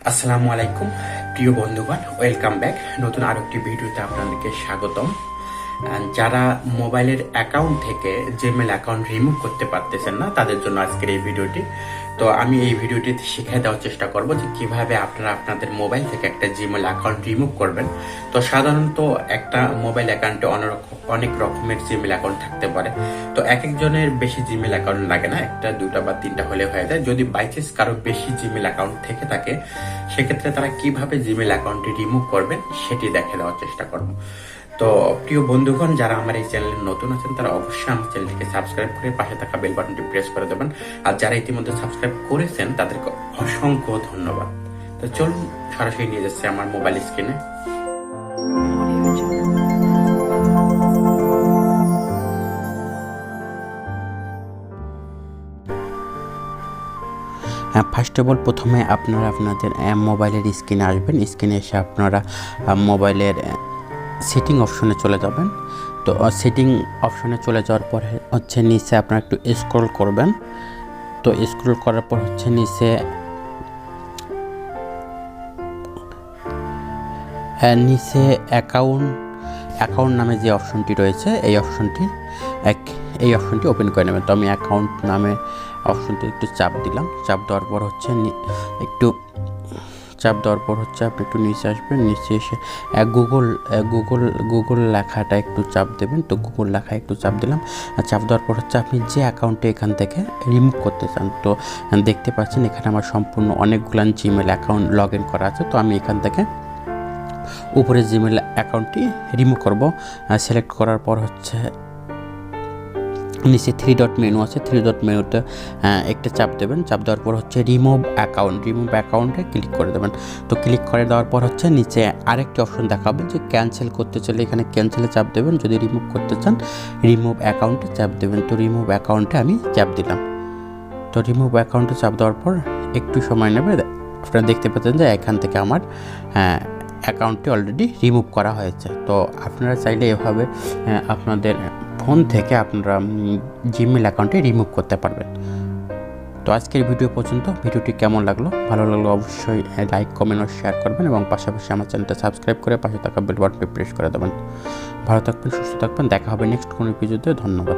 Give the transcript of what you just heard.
আসসালামু আলাইকুম প্রিয় বন্ধুগণ, ওয়েলকাম ব্যাক। নতুন আরো একটি ভিডিওতে আপনাদেরকে স্বাগতম। যারা মোবাইলের অ্যাকাউন্ট থেকে জিমেল অ্যাকাউন্ট রিমুভ করতে পারতেছেন না, তাদের জন্য আজকের এই ভিডিওটি। তো আমি এই ভিডিওটিতে শিখিয়ে দেওয়ার চেষ্টা করব যে কিভাবে আপনারা আপনাদের মোবাইল থেকে একটা জিমেল অ্যাকাউন্ট রিমুভ করবেন। তো সাধারণত একটা মোবাইল অ্যাকাউন্টে অনেক রকমের জিমেল অ্যাকাউন্ট থাকতে পারে। তো এক একজনের বেশি জিমেল অ্যাকাউন্ট লাগে না, একটা দুটা বা তিনটা হলে হয়ে যায়। যদি বাই চান্স কারো বেশি জিমেল অ্যাকাউন্ট থেকে থাকে, সেক্ষেত্রে তারা কিভাবে জিমেল অ্যাকাউন্টটি রিমুভ করবেন সেটি দেখে দেওয়ার চেষ্টা করব। তো প্রিয় বন্ধুগণ, যারা আমার এই চ্যানেলে নতুন আছেন তারা অবশ্যই আমার চ্যানেলটিকে সাবস্ক্রাইব করে পাশে থাকা বেল বাটনটি প্রেস করে দেবেন। আর যারা ইতিমধ্যে সাবস্ক্রাইব করেছেন তাদেরকে অসংখ্য ধন্যবাদ। তো চলুন সরাসরি নিয়ে যাচ্ছে আমার মোবাইল স্ক্রিনে। ফার্স্ট অফ অল প্রথমে আপনারা আপনাদের মোবাইলের স্ক্রিনে আসবেন। স্ক্রিনে এসে আপনারা মোবাইলের সেটিং অপশনে চলে যাবেন। তো সেটিং অপশনে চলে যাওয়ার পরে হচ্ছে নিচে আপনারা একটু স্ক্রল করবেন। তো স্ক্রল করার পর হচ্ছে নিচে অ্যাকাউন্ট নামে যে অপশনটি রয়েছে এই অপশনটি ওপেন করে নেবেন। তো আমি অ্যাকাউন্ট নামে অপশনটি একটু চাপ দিলাম। চাপ দেওয়ার পর হচ্ছে আপনি একটু নিচে আসবেন। নিচে এসে গুগল লেখাটা একটু চাপ দেবেন। তো গুগল লেখা একটু চাপ দিলাম। চাপ দেওয়ার পর হচ্ছে আপনি যে অ্যাকাউন্টে এখান থেকে রিমুভ করতে চান। তো দেখতে পাচ্ছেন এখানে আমার সম্পূর্ণ অনেকগুলো জিমেল অ্যাকাউন্ট লগ ইন করা আছে। তো আমি এখান থেকে উপরে জিমেল অ্যাকাউন্টটি রিমুভ করব। সিলেক্ট করার পর হচ্ছে নিচে 3 ডট মেনু আছে, 3 ডট মেনুতে একটা চাপ দেবেন। চাপ দেওয়ার পর হচ্ছে রিমুভ অ্যাকাউন্টে ক্লিক করে দেবেন। তো ক্লিক করে দেওয়ার পর হচ্ছে নিচে আরেকটি অপশন দেখাবে যে ক্যান্সেল করতে চাইলে এখানে ক্যান্সেলে চাপ দেবেন। যদি রিমুভ করতে চান রিমুভ অ্যাকাউন্টে চাপ দেবেন। তো রিমুভ অ্যাকাউন্টে আমি চাপ দিলাম। তো রিমুভ অ্যাকাউন্টে চাপ দেওয়ার পর একটু সময় নেবে। আপনারা দেখতে পাচ্ছেন যে এখান থেকে আমার অ্যাকাউন্টটি অলরেডি রিমুভ করা হয়েছে। তো আপনারা চাইলে এভাবে আপনাদের ফোন থেকে আপনারা জিমেল অ্যাকাউন্টে রিমুভ করতে পারবেন। তো আজকের ভিডিও পর্যন্ত। ভিডিওটি কেমন লাগলো, ভালো লাগলো অবশ্যই লাইক, কমেন্ট ও শেয়ার করবেন এবং পাশাপাশি আমার চ্যানেলটা সাবস্ক্রাইব করে পাশে থাকা বেল বাটনটি প্রেস করে দেবেন। ভালো থাকবেন, সুস্থ থাকবেন। দেখা হবে নেক্সট কোনো ভিডিওতে। ধন্যবাদ।